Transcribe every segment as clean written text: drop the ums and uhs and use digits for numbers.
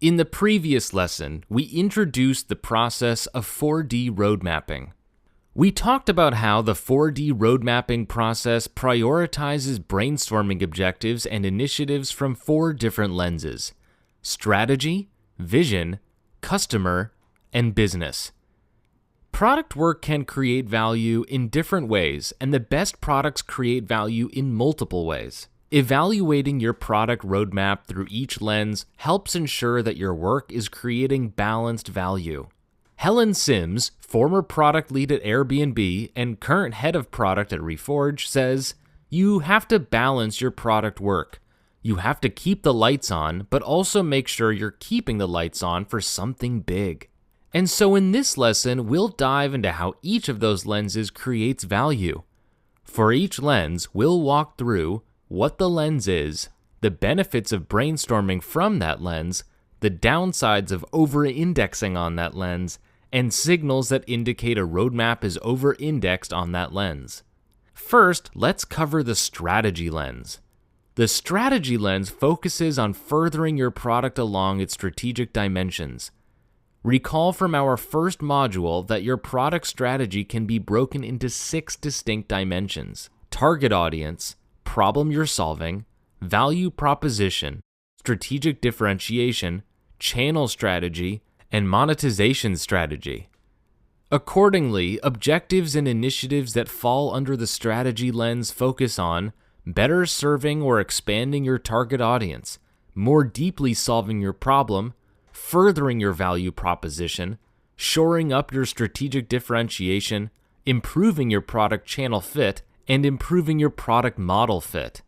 In the previous lesson, we introduced the process of 4D road mapping. We talked about how the 4D road mapping process prioritizes brainstorming objectives and initiatives from 4 different lenses: strategy, vision, customer, and business. Product work can create value in different ways, and the best products create value in multiple ways. Evaluating your product roadmap through each lens helps ensure that your work is creating balanced value. Helen Sims, former product lead at Airbnb and current head of product at Reforge, says, "You have to balance your product work. You have to keep the lights on, but also make sure you're keeping the lights on for something big." And so in this lesson, we'll dive into how each of those lenses creates value. For each lens, we'll walk through what the lens is, the benefits of brainstorming from that lens, the downsides of over-indexing on that lens, and signals that indicate a roadmap is over-indexed on that lens. First, let's cover the strategy lens. The strategy lens focuses on furthering your product along its strategic dimensions. Recall from our first module that your product strategy can be broken into 6 distinct dimensions: target audience, problem you're solving, value proposition, strategic differentiation, channel strategy, and monetization strategy. Accordingly, objectives and initiatives that fall under the strategy lens focus on better serving or expanding your target audience, more deeply solving your problem, furthering your value proposition, shoring up your strategic differentiation, improving your product channel fit, and improving your product model fit.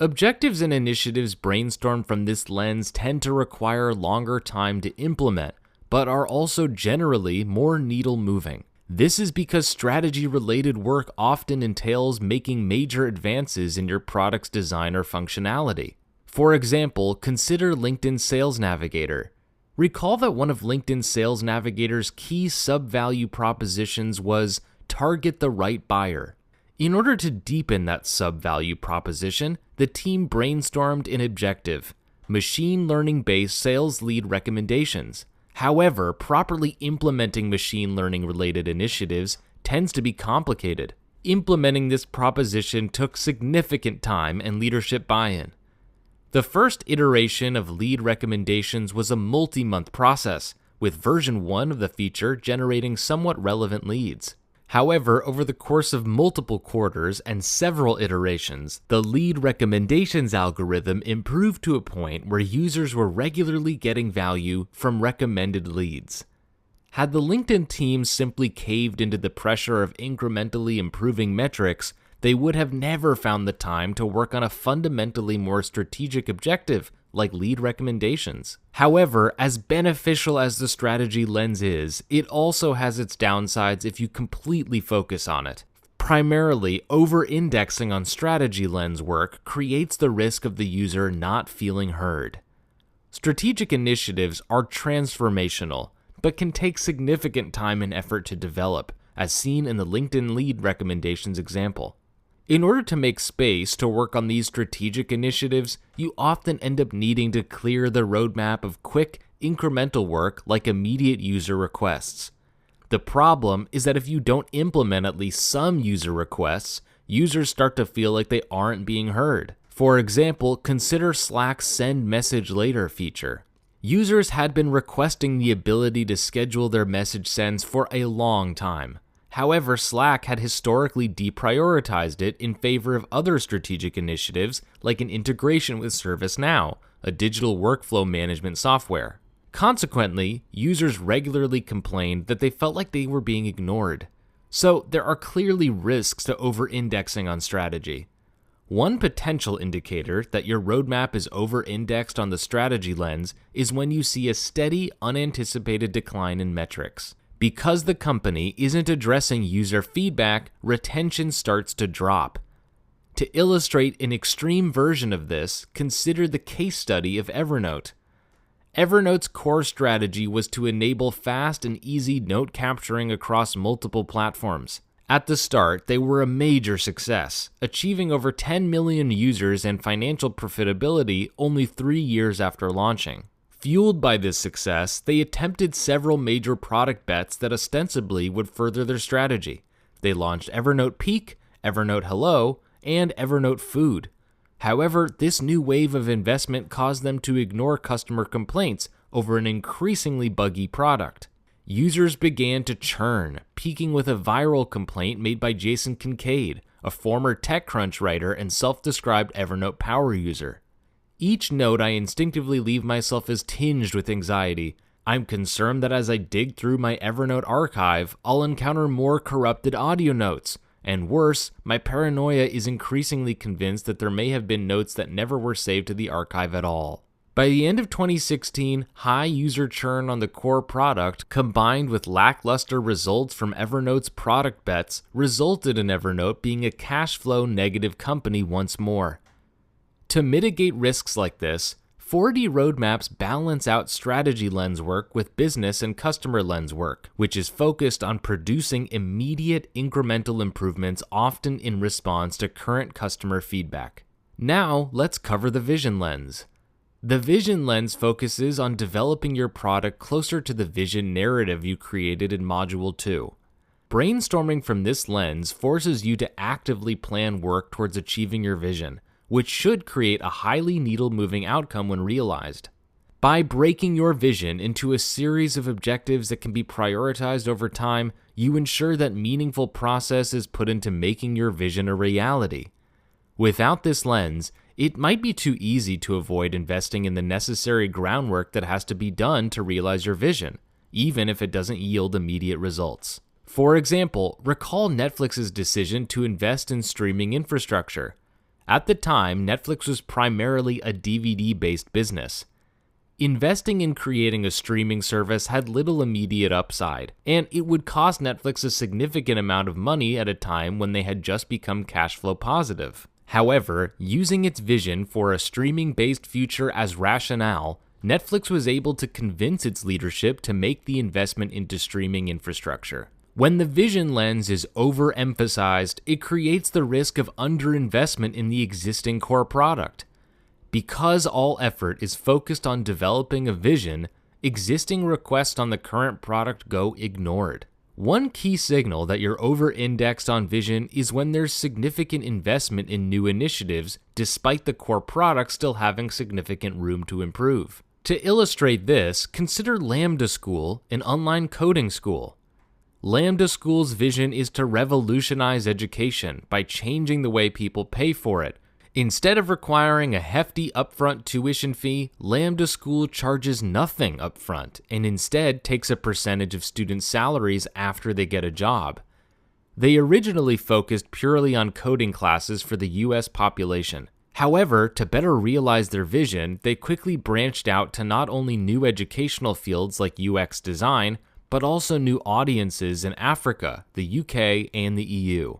Objectives and initiatives brainstormed from this lens tend to require longer time to implement, but are also generally more needle-moving. This is because strategy-related work often entails making major advances in your product's design or functionality. For example, consider LinkedIn Sales Navigator. Recall that one of LinkedIn Sales Navigator's key sub-value propositions was target the right buyer. In order to deepen that sub-value proposition, the team brainstormed an objective: machine learning-based sales lead recommendations. However, properly implementing machine learning-related initiatives tends to be complicated. Implementing this proposition took significant time and leadership buy-in. The first iteration of lead recommendations was a multi-month process, with version 1 of the feature generating somewhat relevant leads. However, over the course of multiple quarters and several iterations, the lead recommendations algorithm improved to a point where users were regularly getting value from recommended leads. Had the LinkedIn team simply caved into the pressure of incrementally improving metrics, they would have never found the time to work on a fundamentally more strategic objective like lead recommendations. However, as beneficial as the strategy lens is, it also has its downsides if you completely focus on it. Primarily, over-indexing on strategy lens work creates the risk of the user not feeling heard. Strategic initiatives are transformational, but can take significant time and effort to develop, as seen in the LinkedIn lead recommendations example. In order to make space to work on these strategic initiatives, you often end up needing to clear the roadmap of quick, incremental work like immediate user requests. The problem is that if you don't implement at least some user requests, users start to feel like they aren't being heard. For example, consider Slack's Send Message Later feature. Users had been requesting the ability to schedule their message sends for a long time. However, Slack had historically deprioritized it in favor of other strategic initiatives like an integration with ServiceNow, a digital workflow management software. Consequently, users regularly complained that they felt like they were being ignored. So there are clearly risks to over-indexing on strategy. One potential indicator that your roadmap is over-indexed on the strategy lens is when you see a steady, unanticipated decline in metrics. Because the company isn't addressing user feedback, retention starts to drop. To illustrate an extreme version of this, consider the case study of Evernote. Evernote's core strategy was to enable fast and easy note capturing across multiple platforms. At the start, they were a major success, achieving over 10 million users and financial profitability only 3 years after launching. Fueled by this success, they attempted several major product bets that ostensibly would further their strategy. They launched Evernote Peak, Evernote Hello, and Evernote Food. However, this new wave of investment caused them to ignore customer complaints over an increasingly buggy product. Users began to churn, peaking with a viral complaint made by Jason Kincaid, a former TechCrunch writer and self-described Evernote power user. Each note I instinctively leave myself is tinged with anxiety. I'm concerned that as I dig through my Evernote archive, I'll encounter more corrupted audio notes. And worse, my paranoia is increasingly convinced that there may have been notes that never were saved to the archive at all. By the end of 2016, high user churn on the core product, combined with lackluster results from Evernote's product bets, resulted in Evernote being a cash flow negative company once more. To mitigate risks like this, 4D roadmaps balance out strategy lens work with business and customer lens work, which is focused on producing immediate incremental improvements, often in response to current customer feedback. Now, let's cover the vision lens. The vision lens focuses on developing your product closer to the vision narrative you created in Module 2. Brainstorming from this lens forces you to actively plan work towards achieving your vision, which should create a highly needle-moving outcome when realized. By breaking your vision into a series of objectives that can be prioritized over time, you ensure that meaningful process is put into making your vision a reality. Without this lens, it might be too easy to avoid investing in the necessary groundwork that has to be done to realize your vision, even if it doesn't yield immediate results. For example, recall Netflix's decision to invest in streaming infrastructure. At the time, Netflix was primarily a DVD-based business. Investing in creating a streaming service had little immediate upside, and it would cost Netflix a significant amount of money at a time when they had just become cash flow positive. However, using its vision for a streaming-based future as rationale, Netflix was able to convince its leadership to make the investment into streaming infrastructure. When the vision lens is overemphasized, it creates the risk of underinvestment in the existing core product. Because all effort is focused on developing a vision, existing requests on the current product go ignored. One key signal that you're over-indexed on vision is when there's significant investment in new initiatives, despite the core product still having significant room to improve. To illustrate this, consider Lambda School, an online coding school. Lambda School's vision is to revolutionize education by changing the way people pay for it. Instead of requiring a hefty upfront tuition fee, Lambda School charges nothing upfront and instead takes a percentage of students' salaries after they get a job. They originally focused purely on coding classes for the US population. However, to better realize their vision, they quickly branched out to not only new educational fields like UX design, but also new audiences in Africa, the UK, and the EU.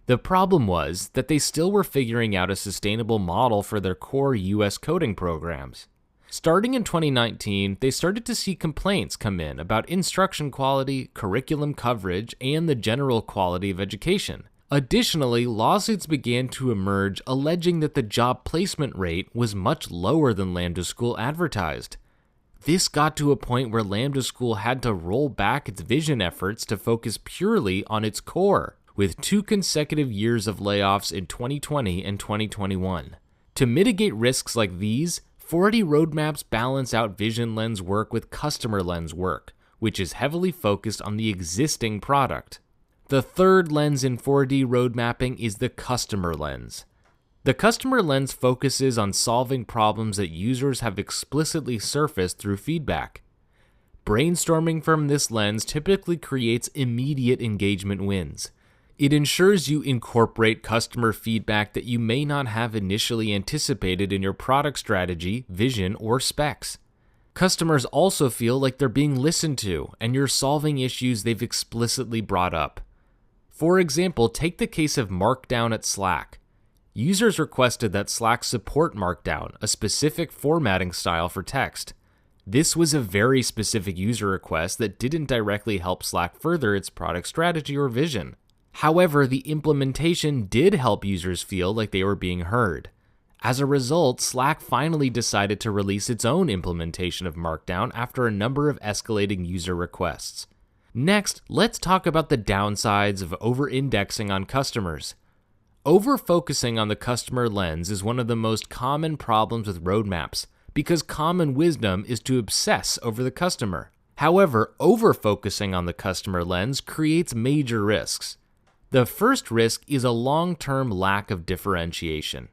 The problem was that they still were figuring out a sustainable model for their core US coding programs. Starting in 2019, they started to see complaints come in about instruction quality, curriculum coverage, and the general quality of education. Additionally, lawsuits began to emerge alleging that the job placement rate was much lower than Lambda School advertised. This got to a point where Lambda School had to roll back its vision efforts to focus purely on its core, with 2 consecutive years of layoffs in 2020 and 2021. To mitigate risks like these, 4D roadmaps balance out vision lens work with customer lens work, which is heavily focused on the existing product. The third lens in 4D roadmapping is the customer lens. The customer lens focuses on solving problems that users have explicitly surfaced through feedback. Brainstorming from this lens typically creates immediate engagement wins. It ensures you incorporate customer feedback that you may not have initially anticipated in your product strategy, vision, or specs. Customers also feel like they're being listened to, and you're solving issues they've explicitly brought up. For example, take the case of Markdown at Slack. Users requested that Slack support Markdown, a specific formatting style for text. This was a very specific user request that didn't directly help Slack further its product strategy or vision. However, the implementation did help users feel like they were being heard. As a result, Slack finally decided to release its own implementation of Markdown after a number of escalating user requests. Next, let's talk about the downsides of over-indexing on customers. Over-focusing on the customer lens is one of the most common problems with roadmaps, because common wisdom is to obsess over the customer. However, over-focusing on the customer lens creates major risks. The first risk is a long-term lack of differentiation.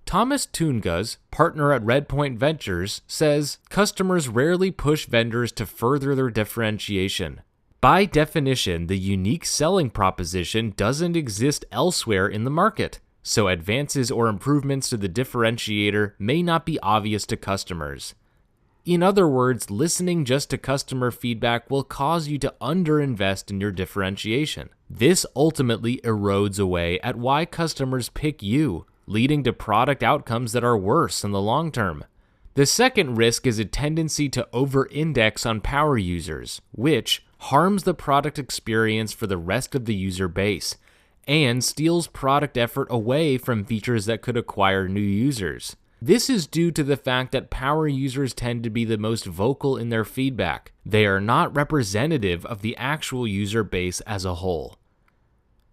Thomas Tungas, partner at Redpoint Ventures, says customers rarely push vendors to further their differentiation. By definition, the unique selling proposition doesn't exist elsewhere in the market, so advances or improvements to the differentiator may not be obvious to customers. In other words, listening just to customer feedback will cause you to underinvest in your differentiation. This ultimately erodes away at why customers pick you, leading to product outcomes that are worse in the long term. The second risk is a tendency to over-index on power users, which harms the product experience for the rest of the user base, and steals product effort away from features that could acquire new users. This is due to the fact that power users tend to be the most vocal in their feedback. They are not representative of the actual user base as a whole.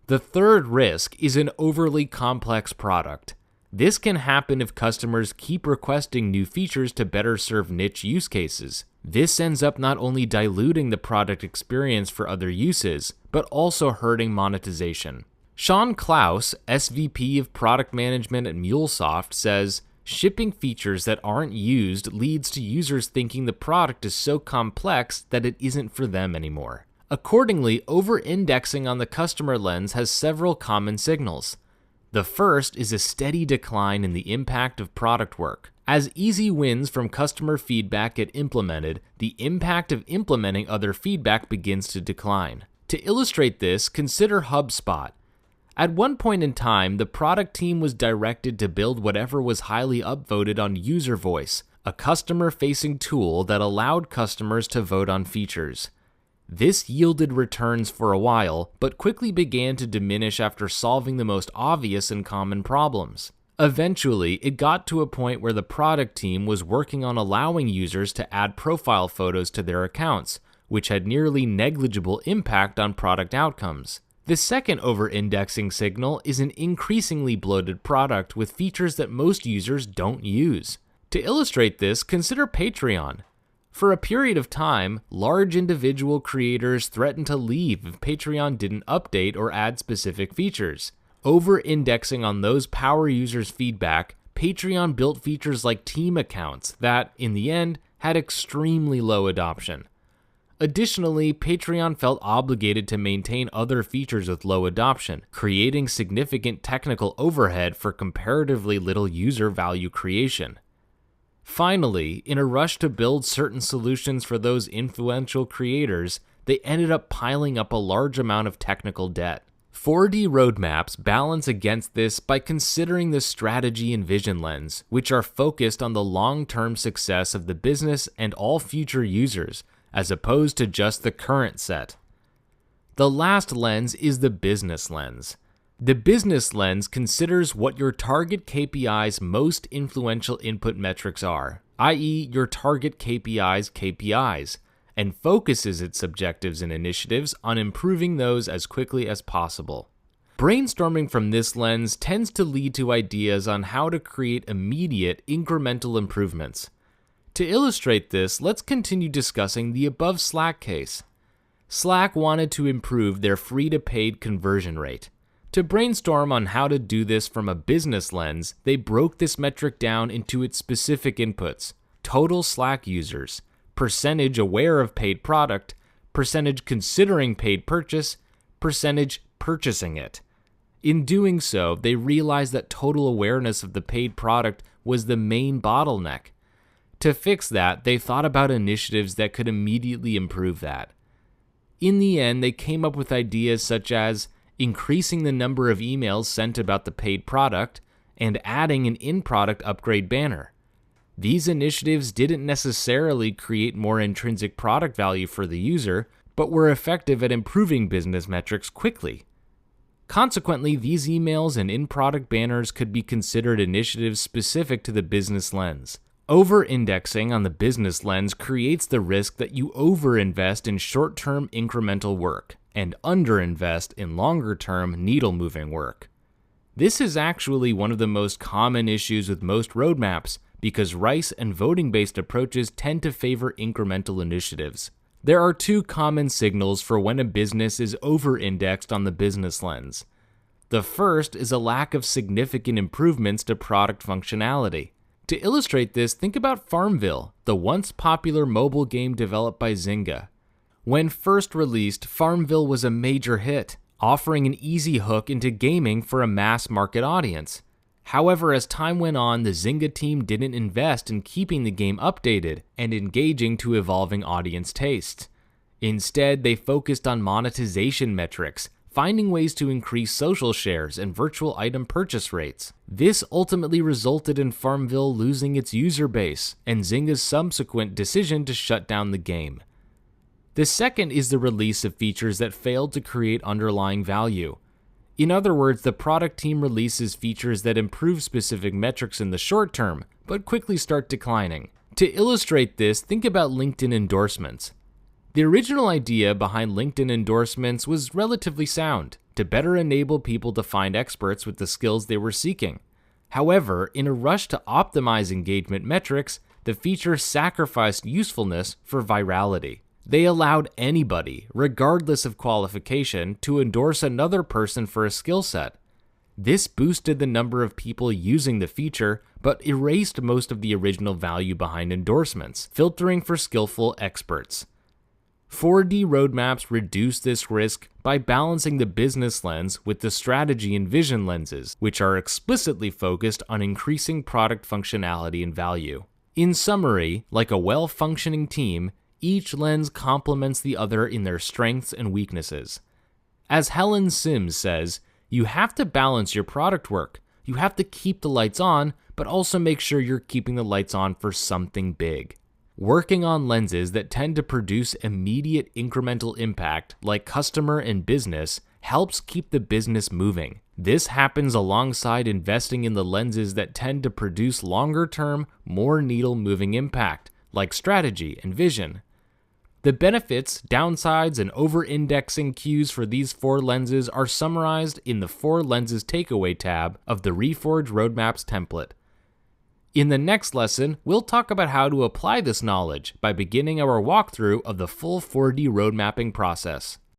The third risk is an overly complex product. This can happen if customers keep requesting new features to better serve niche use cases. This ends up not only diluting the product experience for other uses, but also hurting monetization. Sean Klaus, SVP of Product Management at MuleSoft, says, shipping features that aren't used leads to users thinking the product is so complex that it isn't for them anymore. Accordingly, over-indexing on the customer lens has several common signals. The first is a steady decline in the impact of product work. As easy wins from customer feedback get implemented, the impact of implementing other feedback begins to decline. To illustrate this, consider HubSpot. At one point in time, the product team was directed to build whatever was highly upvoted on User Voice, a customer-facing tool that allowed customers to vote on features. This yielded returns for a while, but quickly began to diminish after solving the most obvious and common problems. Eventually, it got to a point where the product team was working on allowing users to add profile photos to their accounts, which had nearly negligible impact on product outcomes. The second over-indexing signal is an increasingly bloated product with features that most users don't use. To illustrate this, consider Patreon. For a period of time, large individual creators threatened to leave if Patreon didn't update or add specific features. Over-indexing on those power users' feedback, Patreon built features like team accounts that, in the end, had extremely low adoption. Additionally, Patreon felt obligated to maintain other features with low adoption, creating significant technical overhead for comparatively little user value creation. Finally, in a rush to build certain solutions for those influential creators, they ended up piling up a large amount of technical debt. 4D roadmaps balance against this by considering the strategy and vision lens, which are focused on the long-term success of the business and all future users, as opposed to just the current set. The last lens is the business lens. The business lens considers what your target KPI's most influential input metrics are, i.e. your target KPI's KPIs, and focuses its objectives and initiatives on improving those as quickly as possible. Brainstorming from this lens tends to lead to ideas on how to create immediate, incremental improvements. To illustrate this, let's continue discussing the above Slack case. Slack wanted to improve their free-to-paid conversion rate. To brainstorm on how to do this from a business lens, they broke this metric down into its specific inputs: total Slack users, percentage aware of paid product, percentage considering paid purchase, percentage purchasing it. In doing so, they realized that total awareness of the paid product was the main bottleneck. To fix that, they thought about initiatives that could immediately improve that. In the end, they came up with ideas such as increasing the number of emails sent about the paid product, and adding an in-product upgrade banner. These initiatives didn't necessarily create more intrinsic product value for the user, but were effective at improving business metrics quickly. Consequently, these emails and in-product banners could be considered initiatives specific to the business lens. Over-indexing on the business lens creates the risk that you over-invest in short-term incremental work and under-invest in longer-term needle-moving work. This is actually one of the most common issues with most roadmaps because rice and voting-based approaches tend to favor incremental initiatives. There are two common signals for when a business is over-indexed on the business lens. The first is a lack of significant improvements to product functionality. To illustrate this, think about Farmville, the once popular mobile game developed by Zynga. When first released, Farmville was a major hit, offering an easy hook into gaming for a mass market audience. However, as time went on, the Zynga team didn't invest in keeping the game updated and engaging to evolving audience tastes. Instead, they focused on monetization metrics, finding ways to increase social shares and virtual item purchase rates. This ultimately resulted in Farmville losing its user base and Zynga's subsequent decision to shut down the game. The second is the release of features that failed to create underlying value. In other words, the product team releases features that improve specific metrics in the short term, but quickly start declining. To illustrate this, think about LinkedIn endorsements. The original idea behind LinkedIn endorsements was relatively sound, to better enable people to find experts with the skills they were seeking. However, in a rush to optimize engagement metrics, the feature sacrificed usefulness for virality. They allowed anybody, regardless of qualification, to endorse another person for a skill set. This boosted the number of people using the feature, but erased most of the original value behind endorsements, filtering for skillful experts. 4D roadmaps reduce this risk by balancing the business lens with the strategy and vision lenses, which are explicitly focused on increasing product functionality and value. In summary, like a well-functioning team, each lens complements the other in their strengths and weaknesses. As Helen Sims says, you have to balance your product work. You have to keep the lights on, but also make sure you're keeping the lights on for something big. Working on lenses that tend to produce immediate incremental impact, like customer and business, helps keep the business moving. This happens alongside investing in the lenses that tend to produce longer-term, more needle-moving impact, like strategy and vision. The benefits, downsides, and over-indexing cues for these 4 lenses are summarized in the 4 lenses takeaway tab of the Reforge Roadmaps template. In the next lesson, we'll talk about how to apply this knowledge by beginning our walkthrough of the full 4D road mapping process.